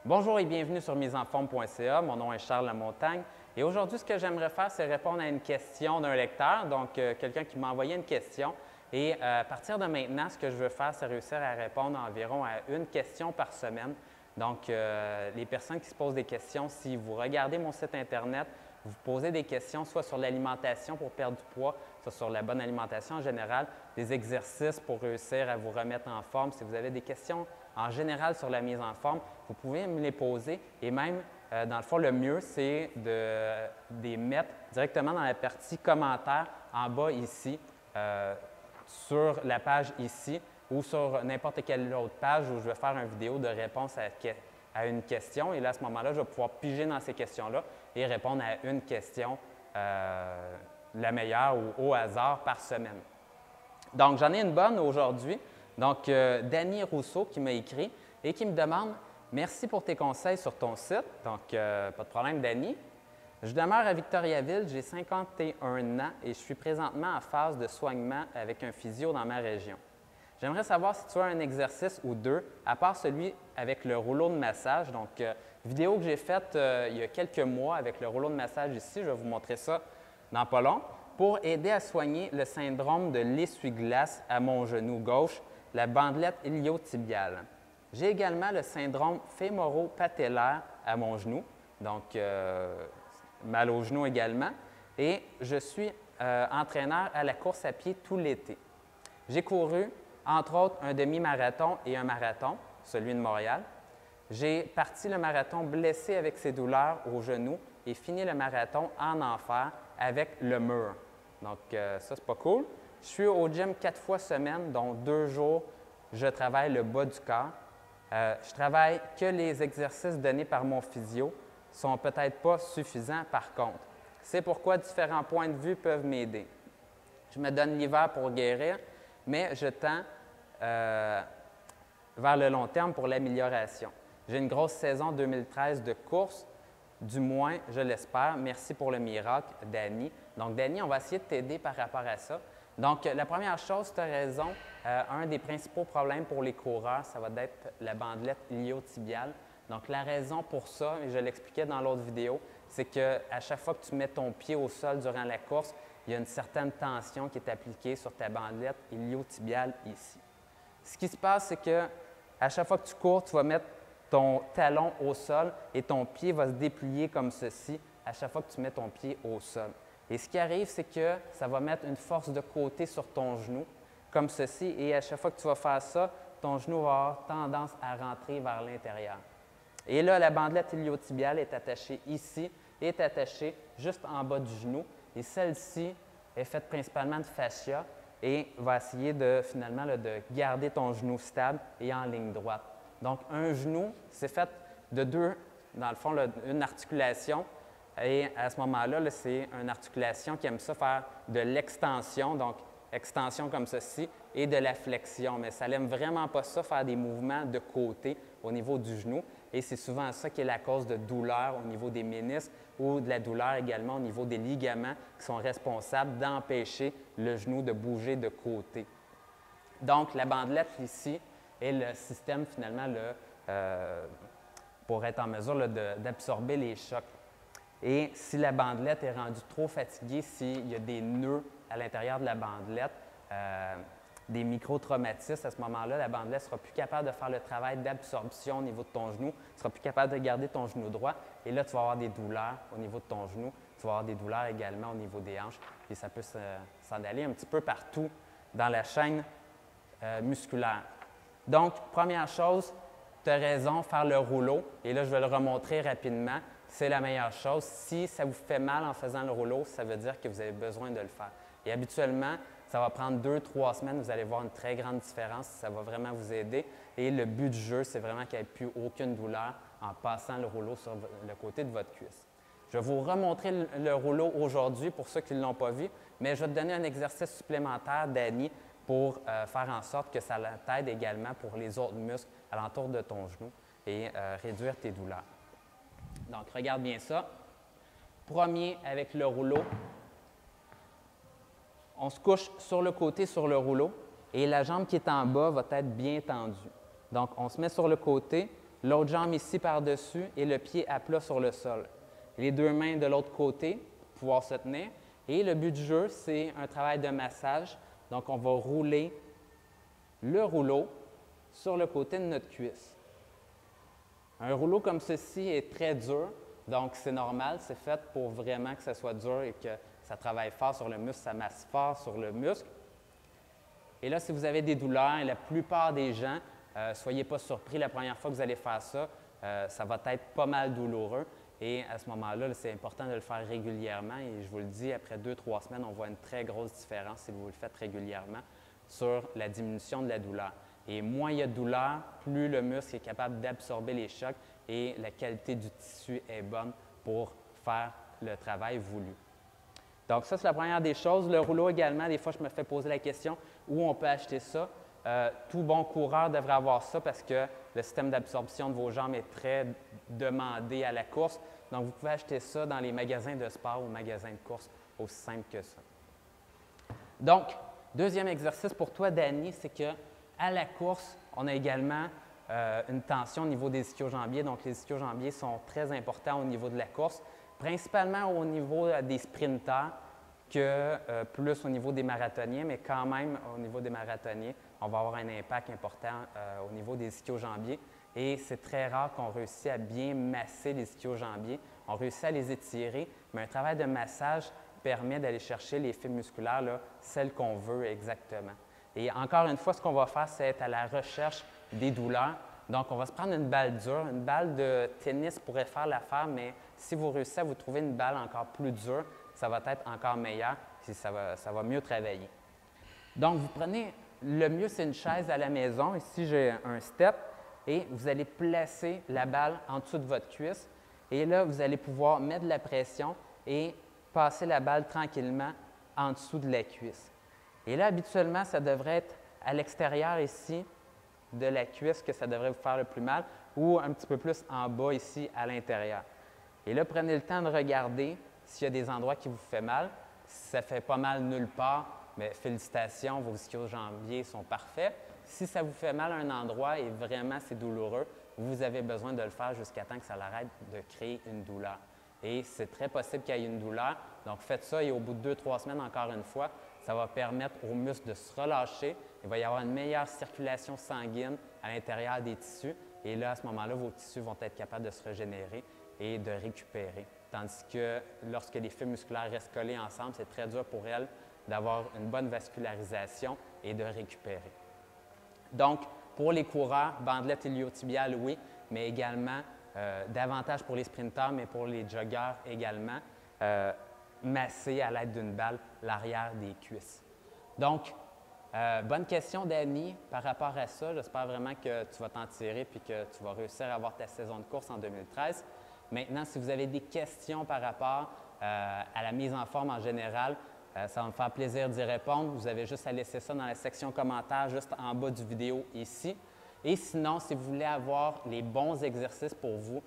Bonjour et bienvenue sur misenforme.ca. Mon nom est Charles Lamontagne et aujourd'hui, ce que j'aimerais faire, c'est répondre à une question d'un lecteur, donc quelqu'un qui m'a envoyé une question. Et à partir de maintenant, ce que je veux faire, c'est réussir à répondre environ à une question par semaine. Donc, les personnes qui se posent des questions, si vous regardez mon site Internet, vous posez des questions soit sur l'alimentation pour perdre du poids, soit sur la bonne alimentation en général, des exercices pour réussir à vous remettre en forme. Si vous avez des questions en général sur la mise en forme, vous pouvez me les poser et même, dans le fond, le mieux, c'est de les mettre directement dans la partie commentaires en bas ici, sur la page ici ou sur n'importe quelle autre page où je vais faire une vidéo de réponse à une question. Et là, à ce moment-là, je vais pouvoir piger dans ces questions-là et répondre à une question, la meilleure ou au hasard par semaine. Donc, j'en ai une bonne aujourd'hui. Donc, Danny Rousseau qui m'a écrit et qui me demande « Merci pour tes conseils sur ton site. » Donc, pas de problème, Danny. Je demeure à Victoriaville, j'ai 51 ans et je suis présentement en phase de soignement avec un physio dans ma région. J'aimerais savoir si tu as un exercice ou deux, à part celui avec le rouleau de massage. Donc, vidéo que j'ai faite il y a quelques mois avec le rouleau de massage ici, je vais vous montrer ça dans pas long, pour aider à soigner le syndrome de l'essuie-glace à mon genou gauche, la bandelette iliotibiale. J'ai également le syndrome fémoro-patellaire à mon genou, donc mal au genou également, et je suis entraîneur à la course à pied tout l'été. J'ai couru, entre autres, un demi-marathon et un marathon, celui de Montréal. J'ai parti le marathon blessé avec ses douleurs au genou et fini le marathon en enfer avec le mur. Donc, ça, c'est pas cool. Je suis au gym 4 fois semaine, dont 2 jours, je travaille le bas du corps. Je travaille que les exercices donnés par mon physio ne sont peut-être pas suffisants par contre. C'est pourquoi différents points de vue peuvent m'aider. Je me donne l'hiver pour guérir, mais je tends vers le long terme pour l'amélioration. J'ai une grosse saison 2013 de course, du moins, je l'espère. Merci pour le miracle, Danny. Donc, Danny, on va essayer de t'aider par rapport à ça. Donc, la première chose, tu as raison, un des principaux problèmes pour les coureurs, ça va être la bandelette iliotibiale. Donc, la raison pour ça, et je l'expliquais dans l'autre vidéo, c'est qu'à chaque fois que tu mets ton pied au sol durant la course, il y a une certaine tension qui est appliquée sur ta bandelette iliotibiale ici. Ce qui se passe, c'est qu'à chaque fois que tu cours, tu vas mettre ton talon au sol et ton pied va se déplier comme ceci à chaque fois que tu mets ton pied au sol. Et ce qui arrive, c'est que ça va mettre une force de côté sur ton genou, comme ceci, et à chaque fois que tu vas faire ça, ton genou va avoir tendance à rentrer vers l'intérieur. Et là, la bandelette iliotibiale est attachée ici, est attachée juste en bas du genou, et celle-ci est faite principalement de fascia et va essayer finalement de garder ton genou stable et en ligne droite. Donc, un genou, c'est fait de deux, dans le fond, une articulation. Et à ce moment-là, c'est une articulation qui aime ça faire de l'extension, donc extension comme ceci, et de la flexion. Mais ça n'aime vraiment pas ça, faire des mouvements de côté au niveau du genou. Et c'est souvent ça qui est la cause de douleur au niveau des ménisques ou de la douleur également au niveau des ligaments qui sont responsables d'empêcher le genou de bouger de côté. Donc, la bandelette ici est le système finalement pour être en mesure d'absorber les chocs. Et si la bandelette est rendue trop fatiguée, s'il y a des nœuds à l'intérieur de la bandelette, des micro-traumatismes, à ce moment-là, la bandelette ne sera plus capable de faire le travail d'absorption au niveau de ton genou, ne sera plus capable de garder ton genou droit. Et là, tu vas avoir des douleurs au niveau de ton genou, tu vas avoir des douleurs également au niveau des hanches. Et ça peut s'en aller un petit peu partout dans la chaîne musculaire. Donc, première chose, tu as raison, faire le rouleau. Et là, je vais le remontrer rapidement. C'est la meilleure chose. Si ça vous fait mal en faisant le rouleau, ça veut dire que vous avez besoin de le faire. Et habituellement, ça va prendre 2-3 semaines. Vous allez voir une très grande différence. Ça va vraiment vous aider. Et le but du jeu, c'est vraiment qu'il n'y ait plus aucune douleur en passant le rouleau sur le côté de votre cuisse. Je vais vous remontrer le rouleau aujourd'hui pour ceux qui ne l'ont pas vu, mais je vais te donner un exercice supplémentaire, Danny, pour faire en sorte que ça t'aide également pour les autres muscles alentour de ton genou et réduire tes douleurs. Donc, regarde bien ça. Premier, avec le rouleau, on se couche sur le côté sur le rouleau et la jambe qui est en bas va être bien tendue. Donc, on se met sur le côté, l'autre jambe ici par-dessus et le pied à plat sur le sol. Les deux mains de l'autre côté pour pouvoir se tenir. Et le but du jeu, c'est un travail de massage. Donc, on va rouler le rouleau sur le côté de notre cuisse. Un rouleau comme ceci est très dur, donc c'est normal, c'est fait pour vraiment que ça soit dur et que ça travaille fort sur le muscle, ça masse fort sur le muscle. Et là, si vous avez des douleurs, et la plupart des gens, soyez pas surpris la première fois que vous allez faire ça, ça va être pas mal douloureux. Et à ce moment-là, c'est important de le faire régulièrement. Et je vous le dis, après 2-3 semaines, on voit une très grosse différence si vous le faites régulièrement sur la diminution de la douleur. Et moins il y a de douleur, plus le muscle est capable d'absorber les chocs et la qualité du tissu est bonne pour faire le travail voulu. Donc ça, c'est la première des choses. Le rouleau également, des fois, je me fais poser la question où on peut acheter ça. Tout bon coureur devrait avoir ça parce que le système d'absorption de vos jambes est très demandé à la course. Donc, vous pouvez acheter ça dans les magasins de sport ou magasins de course, aussi simple que ça. Donc, deuxième exercice pour toi, Dani, c'est qu'à la course, on a également une tension au niveau des ischio-jambiers. Donc, les ischio-jambiers sont très importants au niveau de la course, principalement au niveau des sprinteurs que plus au niveau des marathoniens, mais quand même au niveau des marathoniens, on va avoir un impact important au niveau des ischio-jambiers. Et c'est très rare qu'on réussisse à bien masser les ischio-jambiers. On réussit à les étirer, mais un travail de massage permet d'aller chercher les fibres musculaires, là, celles qu'on veut exactement. Et encore une fois, ce qu'on va faire, c'est être à la recherche des douleurs. Donc, on va se prendre une balle dure. Une balle de tennis pourrait faire l'affaire, mais si vous réussissez à vous trouver une balle encore plus dure, ça va être encore meilleur et ça va mieux travailler. Donc, vous prenez, le mieux, c'est une chaise à la maison. Ici, j'ai un step et vous allez placer la balle en dessous de votre cuisse. Et là, vous allez pouvoir mettre de la pression et passer la balle tranquillement en dessous de la cuisse. Et là, habituellement, ça devrait être à l'extérieur ici de la cuisse que ça devrait vous faire le plus mal ou un petit peu plus en bas ici à l'intérieur. Et là, prenez le temps de regarder s'il y a des endroits qui vous font mal. Si ça ne fait pas mal nulle part, mais félicitations, vos ischio-jambiers sont parfaits. Si ça vous fait mal à un endroit et vraiment c'est douloureux, vous avez besoin de le faire jusqu'à temps que ça arrête de créer une douleur. Et c'est très possible qu'il y ait une douleur. Donc, faites ça et au bout de 2-3 semaines, encore une fois, ça va permettre aux muscles de se relâcher. Il va y avoir une meilleure circulation sanguine à l'intérieur des tissus. Et là, à ce moment-là, vos tissus vont être capables de se régénérer et de récupérer. Tandis que lorsque les fibres musculaires restent collées ensemble, c'est très dur pour elles d'avoir une bonne vascularisation et de récupérer. Donc, pour les coureurs, bandelette iliotibiale, oui, mais également davantage pour les sprinteurs, mais pour les joggeurs également, masser à l'aide d'une balle l'arrière des cuisses. Donc, bonne question, Dani, par rapport à ça. J'espère vraiment que tu vas t'en tirer et que tu vas réussir à avoir ta saison de course en 2013. Maintenant, si vous avez des questions par rapport à la mise en forme en général, ça va me faire plaisir d'y répondre. Vous avez juste à laisser ça dans la section commentaires, juste en bas du vidéo ici. Et sinon, si vous voulez avoir les bons exercices pour vous,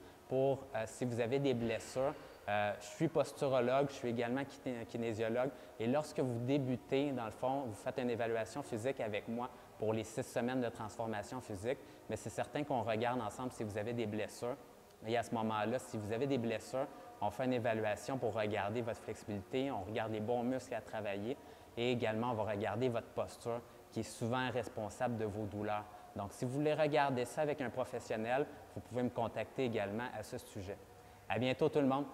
si vous avez des blessures, je suis posturologue, je suis également kinésiologue. Et lorsque vous débutez, dans le fond, vous faites une évaluation physique avec moi pour les 6 semaines de transformation physique. Mais c'est certain qu'on regarde ensemble si vous avez des blessures. Et à ce moment-là, si vous avez des blessures, on fait une évaluation pour regarder votre flexibilité, on regarde les bons muscles à travailler et également, on va regarder votre posture qui est souvent responsable de vos douleurs. Donc, si vous voulez regarder ça avec un professionnel, vous pouvez me contacter également à ce sujet. À bientôt tout le monde!